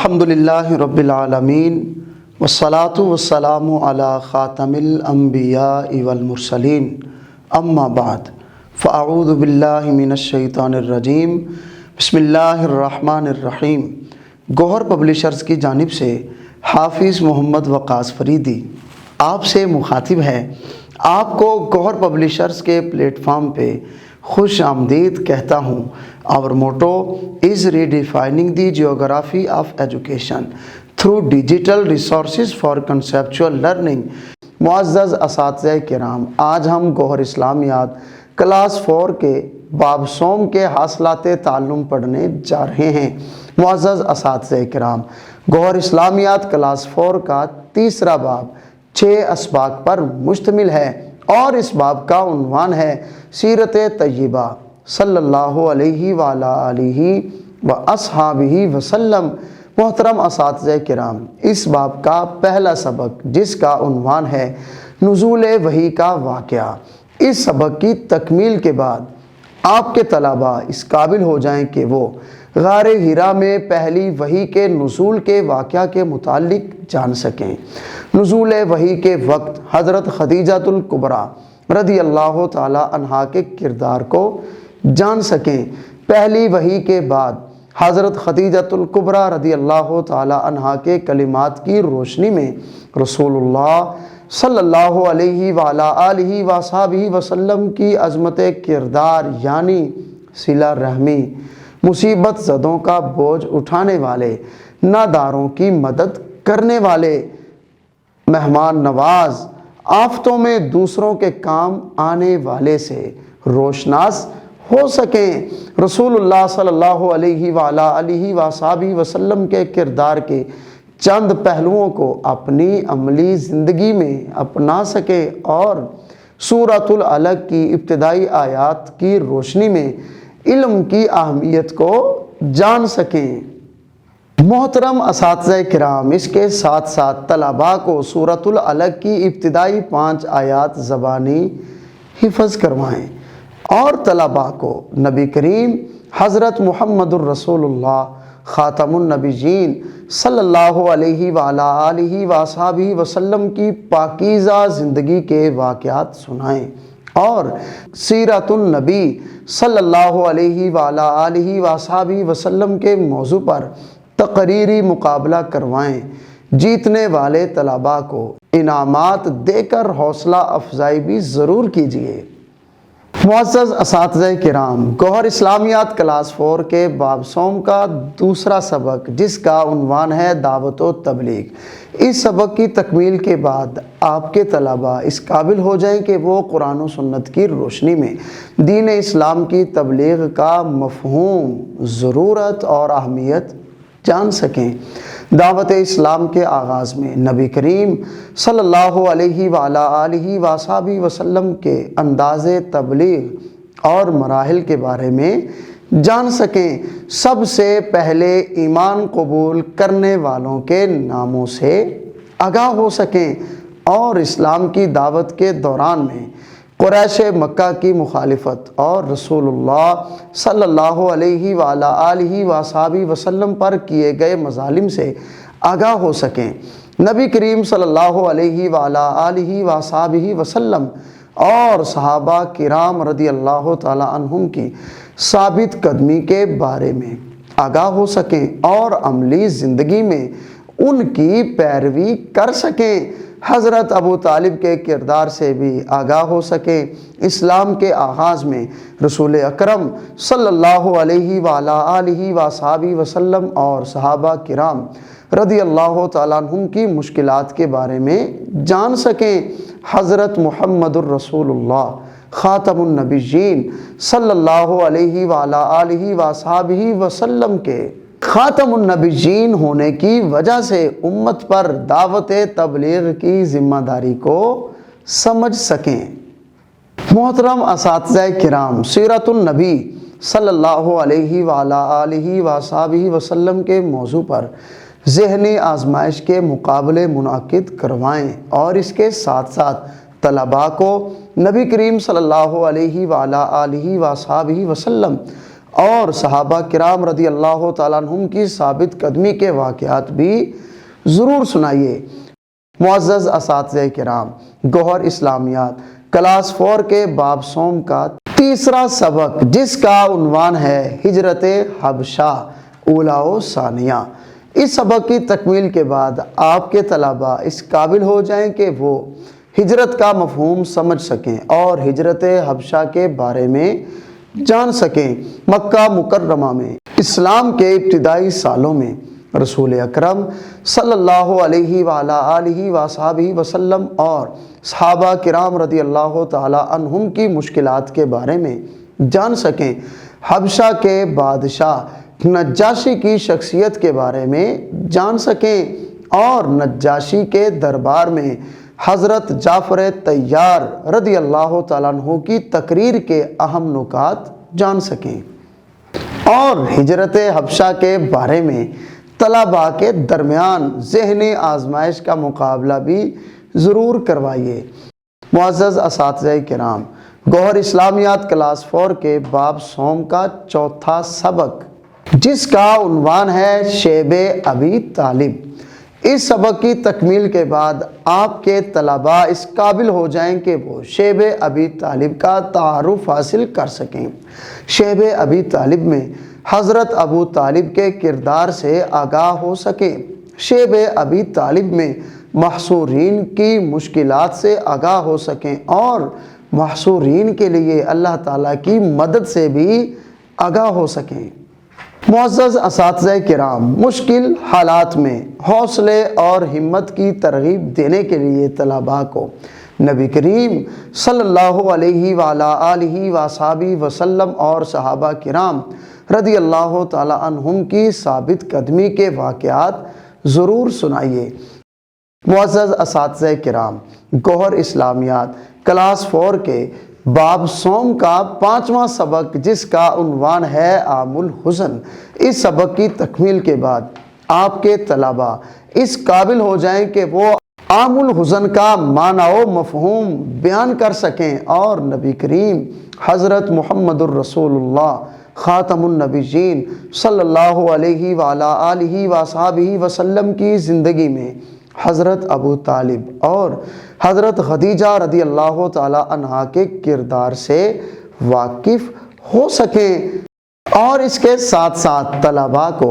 الحمدللہ رب العالمین والصلاة والسلام علی خاتم الانبیاء والمرسلین اما بعد فاعوذ باللہ من الشیطان الرجیم بسم اللہ الرحمن الرحیم۔ گوہر پبلشرز کی جانب سے حافظ محمد وقاص فریدی آپ سے مخاطب ہے۔ آپ کو گوہر پبلشرز کے پلیٹ فارم پہ خوش آمدید کہتا ہوں۔ Our motto is redefining the geography of education through digital resources for conceptual learning۔ معزز اساتذہ کرام، آج ہم گوہر اسلامیات کلاس 4 کے باب سوم کے حاصلات تعلم پڑھنے جا رہے ہیں۔ معزز اساتذہ کرام، گوہر اسلامیات کلاس 4 کا تیسرا باب 6 اسباق پر مشتمل ہے اور اس باب کا عنوان ہے سیرت طیبہ صلی اللہ علیہ وآلہ آلہ واصحابہ وسلم۔ محترم اساتذہ کرام، اس باب کا پہلا سبق جس کا عنوان ہے نزول وحی کا واقعہ، اس سبق کی تکمیل کے بعد آپ کے طلباء اس قابل ہو جائیں کہ وہ غار حرا میں پہلی وحی کے نزول کے واقعہ کے متعلق جان سکیں۔ نزول وحی کے وقت حضرت خدیجۃ الکبریٰ رضی اللہ تعالی عنہا کے کردار کو جان سکیں۔ پہلی وحی کے بعد حضرت خدیجۃ الکبریٰ رضی اللہ تعالی عنہا کے کلمات کی روشنی میں رسول اللہ صلی اللہ علیہ وآلہ آلہ وصحبہ وسلم کی عظمت کردار یعنی صلہ رحمی، مصیبت زدوں کا بوجھ اٹھانے والے، ناداروں کی مدد کرنے والے، مہمان نواز، آفتوں میں دوسروں کے کام آنے والے سے روشناس ہو سکیں۔ رسول اللہ صلی اللہ علیہ وآلہ آلہ وصحبہ وسلم کے کردار کے چند پہلوؤں کو اپنی عملی زندگی میں اپنا سکیں اور سورۃ العلق کی ابتدائی آیات کی روشنی میں علم کی اہمیت کو جان سکیں۔ محترم اساتذہ کرام، اس کے ساتھ ساتھ طلباء کو سورۃ العلق کی ابتدائی 5 آیات زبانی حفظ کروائیں اور طلباء کو نبی کریم حضرت محمد الرسول اللہ خاتم النبیین صلی اللہ علیہ وآلہ آلہ وصحبہ وسلم کی پاکیزہ زندگی کے واقعات سنائیں اور سیرت النبی صلی اللہ علیہ وآلہ آلہ وصحبہ وسلم کے موضوع پر تقریری مقابلہ کروائیں۔ جیتنے والے طلباء کو انعامات دے کر حوصلہ افزائی بھی ضرور کیجیے۔ معزز اساتذہ کرام، گوہر اسلامیات کلاس 4 کے باب سوم کا دوسرا سبق جس کا عنوان ہے دعوت و تبلیغ، اس سبق کی تکمیل کے بعد آپ کے طلباء اس قابل ہو جائیں کہ وہ قرآن و سنت کی روشنی میں دین اسلام کی تبلیغ کا مفہوم، ضرورت اور اہمیت جان سکیں۔ دعوت اسلام کے آغاز میں نبی کریم صلی اللہ علیہ وآلہ آلہ وصحبہ وسلم کے انداز تبلیغ اور مراحل کے بارے میں جان سکیں۔ سب سے پہلے ایمان قبول کرنے والوں کے ناموں سے آگاہ ہو سکیں اور اسلام کی دعوت کے دوران میں قریش مکہ کی مخالفت اور رسول اللہ صلی اللہ علیہ وآلہ آلہ وصحبہ وسلم پر کیے گئے مظالم سے آگاہ ہو سکیں۔ نبی کریم صلی اللہ علیہ وآلہ آلہ وصحبہ وسلم اور صحابہ کرام رضی اللہ تعالی عنہم کی ثابت قدمی کے بارے میں آگاہ ہو سکیں اور عملی زندگی میں ان کی پیروی کر سکیں۔ حضرت ابو طالب کے کردار سے بھی آگاہ ہو سکیں۔ اسلام کے آغاز میں رسول اکرم صلی اللہ علیہ وآلہ آلہ وصحبہ وسلم اور صحابہ کرام رضی اللہ تعالیٰ عنہم کی مشکلات کے بارے میں جان سکیں۔ حضرت محمد الرسول اللہ خاتم النبیین صلی اللہ علیہ وآلہ آلہ وصحبہ وسلم کے خاتم النبیین ہونے کی وجہ سے امت پر دعوت تبلیغ کی ذمہ داری کو سمجھ سکیں۔ محترم اساتذہ کرام، سیرت النبی صلی اللہ علیہ وآلہ آلہ وصحبہ وسلم کے موضوع پر ذہنی آزمائش کے مقابلے منعقد کروائیں اور اس کے ساتھ ساتھ طلباء کو نبی کریم صلی اللہ علیہ وآلہ آلہ وصحبہ وسلم اور صحابہ کرام رضی اللہ تعالیٰ عنہم کی ثابت قدمی کے واقعات بھی ضرور سنائیے۔ معزز اساتذہ کرام، گوہر اسلامیات کلاس 4 کے باب صوم کا تیسرا سبق، جس کا عنوان ہے ہجرت حبشہ اولا و ثانیہ۔ اس سبق کی تکمیل کے بعد آپ کے طلباء اس قابل ہو جائیں کہ وہ ہجرت کا مفہوم سمجھ سکیں اور ہجرت حبشہ کے بارے میں جان سکیں۔ مکہ مکرمہ میں اسلام کے ابتدائی سالوں میں رسول اکرم صلی اللہ علیہ وآلہ آلہ وصحبہ وسلم اور صحابہ کرام رضی اللہ تعالی عنہم کی مشکلات کے بارے میں جان سکیں، حبشہ کے بادشاہ نجاشی کی شخصیت کے بارے میں جان سکیں اور نجاشی کے دربار میں حضرت جعفر طیار رضی اللہ تعالیٰ عنہ کی تقریر کے اہم نکات جان سکیں، اور ہجرت حبشہ کے بارے میں طلباء کے درمیان ذہنی آزمائش کا مقابلہ بھی ضرور کروائیے۔ معزز اساتذہ کرام، گوہر اسلامیات کلاس 4 کے باب صوم کا چوتھا سبق، جس کا عنوان ہے شیب ابی طالب۔ اس سبق کی تکمیل کے بعد آپ کے طلباء اس قابل ہو جائیں کہ وہ شیب ابی طالب کا تعارف حاصل کر سکیں، شیب ابی طالب میں حضرت ابو طالب کے کردار سے آگاہ ہو سکیں، شیب ابی طالب میں محصورین کی مشکلات سے آگاہ ہو سکیں اور محصورین کے لیے اللہ تعالیٰ کی مدد سے بھی آگاہ ہو سکیں۔ معزز اساتذہ کرام، مشکل حالات میں حوصلے اور ہمت کی ترغیب دینے کے لیے طلباء کو نبی کریم صلی اللہ علیہ وآلہ آلہ وصحبہ وسلم اور صحابہ کرام رضی اللہ تعالی عنہم کی ثابت قدمی کے واقعات ضرور سنائیے۔ معزز اساتذہ کرام، گوہر اسلامیات کلاس 4 کے باب صوم کا 5واں سبق، جس کا عنوان ہے عام الحزن۔ اس سبق کی تکمیل کے بعد آپ کے طلباء اس قابل ہو جائیں کہ وہ عام الحزن کا معنی و مفہوم بیان کر سکیں اور نبی کریم حضرت محمد الرسول اللہ خاتم النبیین صلی اللہ علیہ وآلہ آلہ وصحبہ وسلم کی زندگی میں حضرت ابو طالب اور حضرت خدیجہ رضی اللہ تعالی عنہا کے کردار سے واقف ہو سکیں، اور اس کے ساتھ ساتھ طلباء کو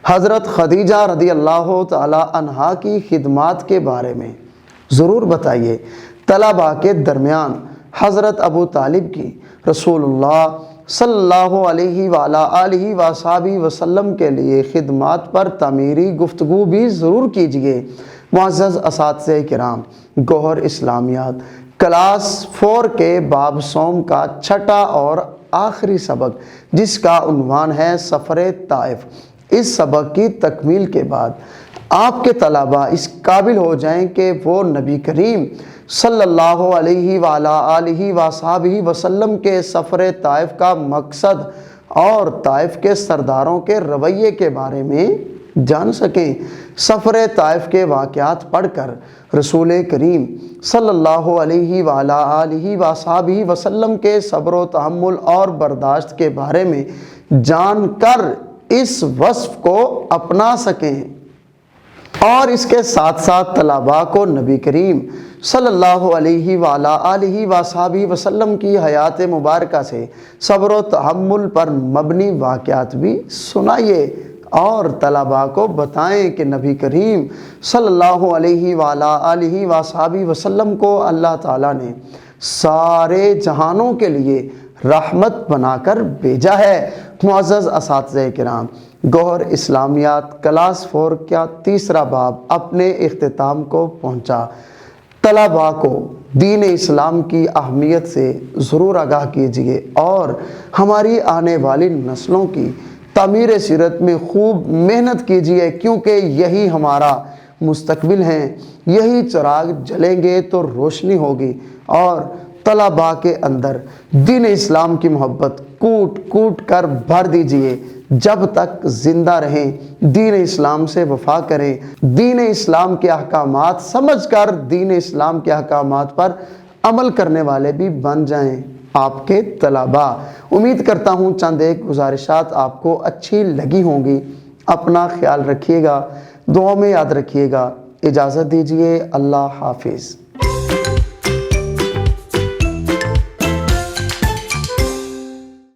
حضرت خدیجہ رضی اللہ تعالی عنہا کی خدمات کے بارے میں ضرور بتائیے۔ طلباء کے درمیان حضرت ابو طالب کی رسول اللہ صلی اللہ علیہ وآلہ آلہ وصحبہ وسلم کے لیے خدمات پر تعمیری گفتگو بھی ضرور کیجیے۔ معزز اساتذہ کرام، گوہر اسلامیات کلاس 4 کے باب صوم کا چھٹا اور آخری سبق، جس کا عنوان ہے سفر طائف۔ اس سبق کی تکمیل کے بعد آپ کے طلباء اس قابل ہو جائیں کہ وہ نبی کریم صلی اللہ علیہ وآلہ آلہ وصحبہ وسلم کے سفر طائف کا مقصد اور طائف کے سرداروں کے رویے کے بارے میں جان سکیں۔ سفر طائف کے واقعات پڑھ کر رسول کریم صلی اللہ علیہ وآلہ آلہ وصحبہ وسلم کے صبر و تحمل اور برداشت کے بارے میں جان کر اس وصف کو اپنا سکیں، اور اس کے ساتھ ساتھ طلباء کو نبی کریم صلی اللہ علیہ وآلہ آلہ وصحبہ وسلم کی حیات مبارکہ سے صبر و تحمل پر مبنی واقعات بھی سنائیے، اور طلباء کو بتائیں کہ نبی کریم صلی اللہ علیہ وآلہ آلہ وصحبہ وسلم کو اللہ تعالیٰ نے سارے جہانوں کے لیے رحمت بنا کر بھیجا ہے۔ معزز اساتذہ کرام، گوہر اسلامیات کلاس 4 کا تیسرا باب اپنے اختتام کو پہنچا۔ طلباء کو دین اسلام کی اہمیت سے ضرور آگاہ کیجیے اور ہماری آنے والی نسلوں کی تعمیر سیرت میں خوب محنت کیجیے، کیونکہ یہی ہمارا مستقبل ہے۔ یہی چراغ جلیں گے تو روشنی ہوگی، اور طلباء کے اندر دین اسلام کی محبت کوٹ کوٹ کر بھر دیجیے۔ جب تک زندہ رہیں دین اسلام سے وفا کریں، دین اسلام کے احکامات سمجھ کر دین اسلام کے احکامات پر عمل کرنے والے بھی بن جائیں۔ آپ کے طلباء۔ امید کرتا ہوں چند ایک گزارشات آپ کو اچھی لگی ہوں گی۔ اپنا خیال رکھیے گا، دعاؤں میں یاد رکھیے گا۔ اجازت دیجیے، اللہ حافظ۔